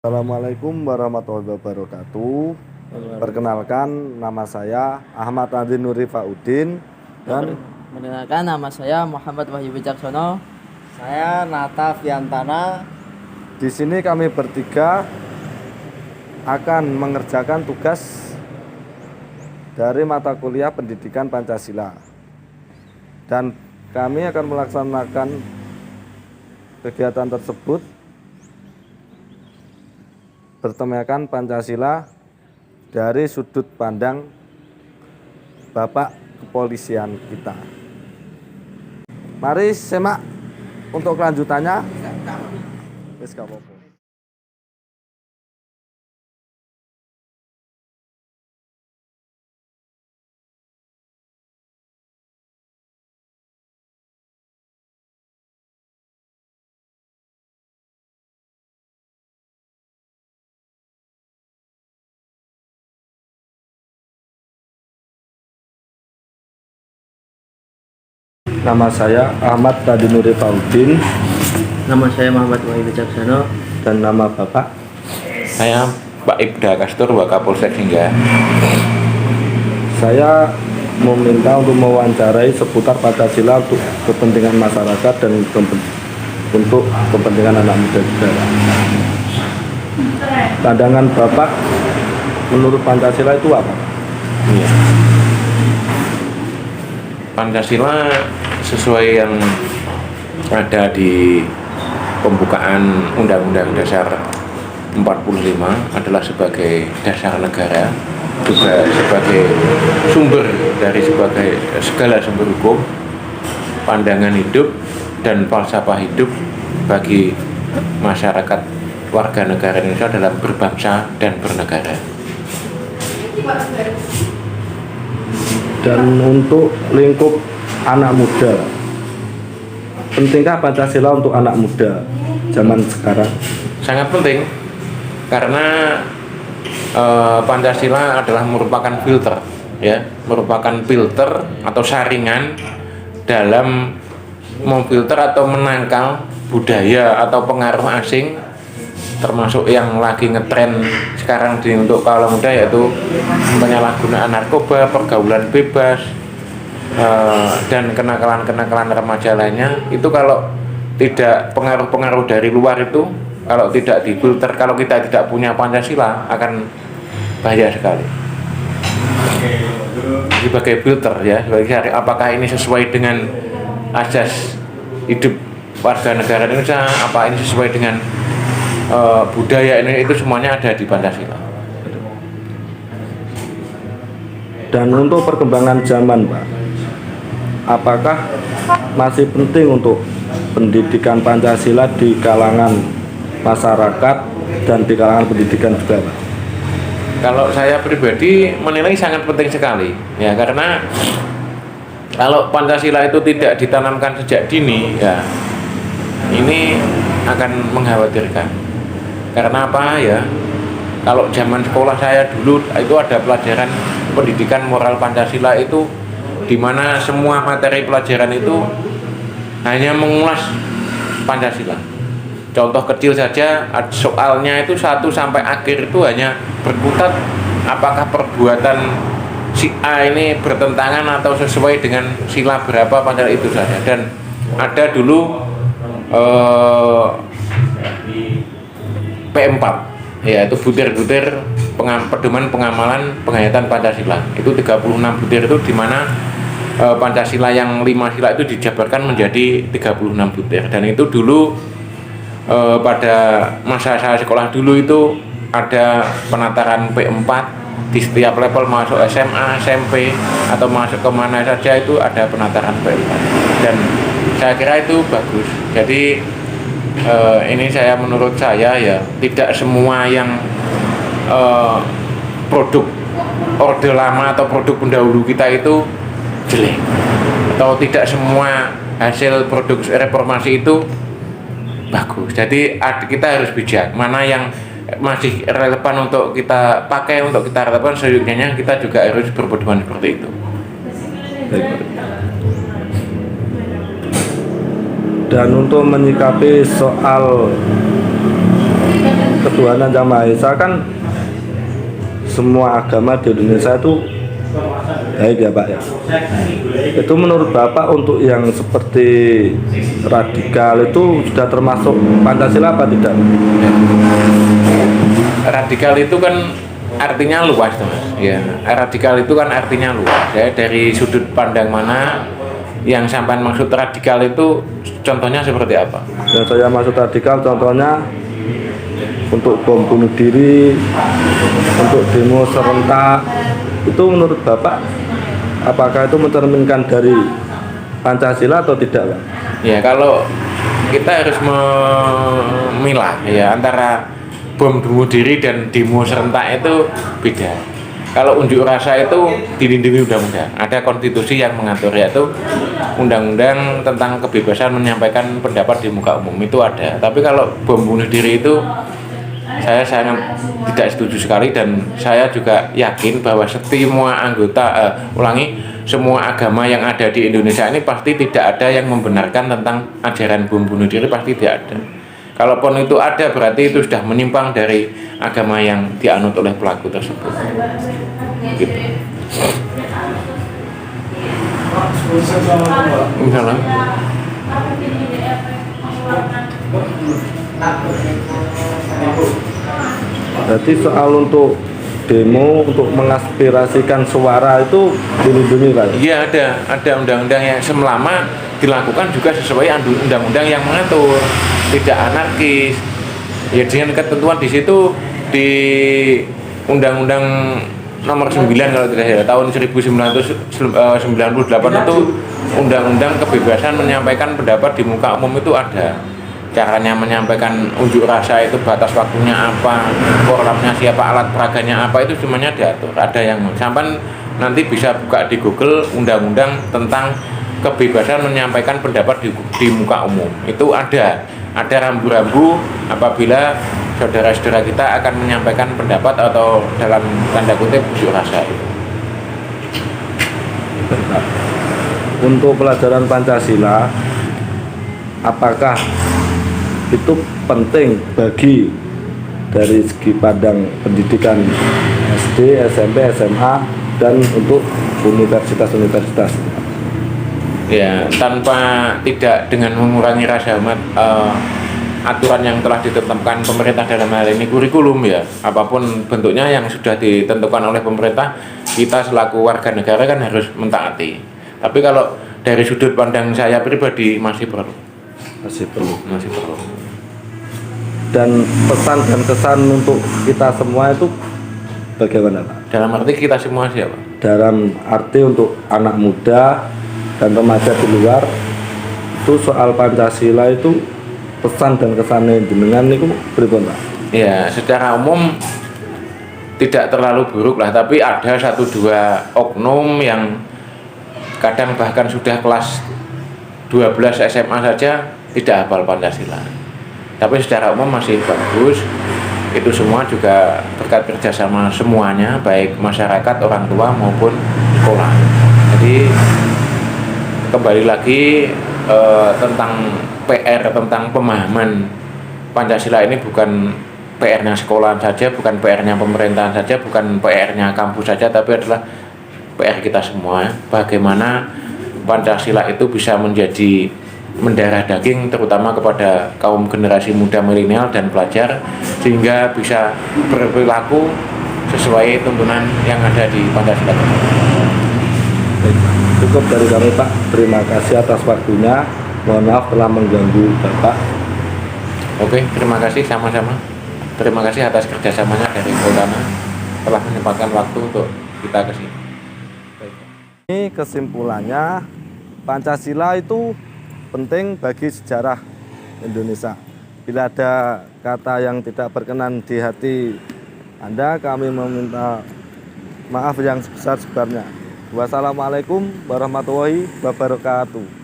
Assalamualaikum warahmatullahi wabarakatuh. Perkenalkan, nama saya Ahmad Andi Nuri Faudin dan Mendengarkan, nama saya Muhammad Wahyu Wicaksono. Saya Nata Fiantana. di sini kami bertiga akan mengerjakan tugas dari mata kuliah Pendidikan Pancasila. Dan kami akan melaksanakan kegiatan tersebut bertemakan Pancasila dari sudut pandang Bapak Kepolisian kita. Mari simak untuk kelanjutannya. Wis gak apa-apa. Nama saya Ahmad Andi Nuri Faudin Nama saya Muhammad Wahyu Wicaksono. dan nama Bapak. Saya Pak Ibda Kastur, Wakapolsek Singgah. Saya meminta untuk mewawancarai seputar Pancasila untuk kepentingan masyarakat dan untuk kepentingan anak muda juga. Pandangan Bapak menurut Pancasila itu apa? Iya. Pancasila sesuai yang ada di pembukaan Undang-Undang Dasar 45 adalah sebagai dasar negara, juga sebagai sumber dari segala sumber hukum, pandangan hidup dan falsafah hidup bagi masyarakat warga negara Indonesia dalam berbangsa dan bernegara. Dan untuk lingkup anak muda, pentingkah Pancasila untuk anak muda zaman sekarang? Sangat penting karena Pancasila adalah merupakan filter, ya, merupakan filter atau saringan dalam memfilter atau menangkal budaya atau pengaruh asing, termasuk yang lagi ngetren sekarang untuk kaula muda, yaitu penyalahgunaan narkoba, pergaulan bebas, dan kenakalan-kenakalan remaja lainnya. Itu kalau tidak pengaruh-pengaruh dari luar itu, kalau tidak difilter, kalau kita tidak punya Pancasila, akan bahaya sekali. Sebagai filter, ya, sebagai apakah ini sesuai dengan asas hidup warga negara Indonesia, apa ini sesuai dengan budaya ini, itu semuanya ada di Pancasila. Dan untuk perkembangan zaman, Pak, apakah masih penting untuk pendidikan Pancasila di kalangan masyarakat dan di kalangan pendidikan juga, Pak? Kalau saya pribadi menilai sangat penting sekali, ya, karena kalau Pancasila itu tidak ditanamkan sejak dini, ya, ini akan mengkhawatirkan. Karena apa, ya? Kalau zaman sekolah saya dulu itu ada pelajaran pendidikan moral Pancasila, itu di mana semua materi pelajaran itu hanya mengulas Pancasila. Contoh kecil saja, soalnya itu 1 sampai akhir itu hanya berkutat apakah perbuatan si A ini bertentangan atau sesuai dengan sila berapa Pancasila, itu saja. Dan ada dulu P4, yaitu butir-butir pedoman pengamalan penghayatan Pancasila. Itu 36 butir, itu di mana Pancasila yang 5 sila itu dijabarkan menjadi 36 butir. Dan itu dulu pada masa saya sekolah dulu itu ada penataran P4 di setiap level, masuk SMA, SMP atau masuk kemana saja itu ada penataran P4. Dan saya kira itu bagus. Jadi ini menurut saya, ya, tidak semua yang produk orde lama atau produk pendahulu kita itu jelek, atau tidak semua hasil produk reformasi itu bagus. Jadi kita harus bijak mana yang masih relevan untuk kita pakai, untuk kita relevan, seyogyanya kita juga harus berpedoman seperti itu. Dan untuk menyikapi soal ketuhanan Yang Maha Esa kan semua agama di Indonesia itu baik ya Pak ya. Itu menurut Bapak untuk yang seperti radikal itu sudah termasuk Pancasila apa tidak? Radikal itu kan artinya luas, Mas. Ya, radikal itu kan artinya luas. Ya, dari sudut pandang mana yang sampai maksud radikal itu contohnya seperti apa? Yang saya maksud radikal contohnya untuk bom bunuh diri, untuk demo serentak, itu menurut Bapak apakah itu mencerminkan dari Pancasila atau tidak, Pak? Ya, kalau kita harus memilah ya antara bom bunuh diri dan demo serentak itu beda. Kalau unjuk rasa itu dilindungi undang-undang, ada konstitusi yang mengatur, yaitu undang-undang tentang kebebasan menyampaikan pendapat di muka umum itu ada. Tapi kalau bom bunuh diri itu saya sangat tidak setuju sekali, dan saya juga yakin bahwa semua anggota semua agama yang ada di Indonesia ini pasti tidak ada yang membenarkan tentang ajaran bom bunuh diri, pasti tidak ada. Kalaupun itu ada, berarti itu sudah menyimpang dari agama yang dianut oleh pelaku tersebut. Gitu. Misalnya, Berarti soal untuk demo, untuk mengaspirasikan suara itu dilindungi, Pak? iya ada undang-undang yang selama dilakukan juga sesuai undang-undang yang mengatur, tidak anarkis. Ya, dengan ketentuan di situ di Undang-Undang Nomor 9 kalau tidak salah tahun 1998 itu Undang-Undang Kebebasan Menyampaikan Pendapat di Muka Umum itu ada. Caranya menyampaikan unjuk rasa itu, batas waktunya apa, forumnya siapa, alat peraganya apa, itu semuanya diatur. Ada yang sampai nanti bisa buka di Google undang-undang tentang kebebasan menyampaikan pendapat di muka umum. Itu ada rambu-rambu apabila saudara-saudara kita akan menyampaikan pendapat atau dalam tanda kutip unjuk rasa itu. Untuk pelajaran Pancasila, apakah itu penting bagi dari segi pandang pendidikan SD, SMP, SMA, dan untuk universitas-universitas? Ya, tanpa tidak dengan mengurangi rasa hormat aturan yang telah ditetapkan pemerintah dalam hal ini kurikulum, ya, apapun bentuknya yang sudah ditentukan oleh pemerintah, kita selaku warga negara kan harus mentaati. Tapi kalau dari sudut pandang saya pribadi masih perlu. Dan pesan dan kesan untuk kita semua itu bagaimana, Pak? Dalam arti kita semua siapa? Dalam arti untuk anak muda dan remaja di luar itu soal Pancasila itu pesan dan kesannya jenengan itu pripun, Pak? Ya, secara umum tidak terlalu buruk lah, tapi ada 1-2 oknum yang kadang bahkan sudah kelas 12 SMA saja tidak hafal Pancasila. Tapi secara umum masih bagus. Itu semua juga berkat kerjasama semuanya, baik masyarakat, orang tua maupun sekolah. Jadi kembali lagi tentang PR, tentang pemahaman Pancasila ini bukan PR-nya sekolah saja, bukan PR-nya pemerintahan saja, bukan PR-nya kampus saja, tapi adalah PR kita semua. Bagaimana Pancasila itu bisa menjadi mendarah daging terutama kepada kaum generasi muda milenial dan pelajar, sehingga bisa berperilaku sesuai tuntunan yang ada di Pancasila. Cukup dari kami, Pak. Terima kasih atas waktunya. Mohon maaf telah mengganggu Bapak. Oke, terima kasih sama-sama. Terima kasih atas kerjasamanya dari Poltana telah menyempatkan waktu untuk kita ke sini. Ini kesimpulannya, Pancasila itu penting bagi sejarah Indonesia. Bila ada kata yang tidak berkenan di hati Anda, kami meminta maaf yang sebesar-besarnya. Wassalamualaikum warahmatullahi wabarakatuh.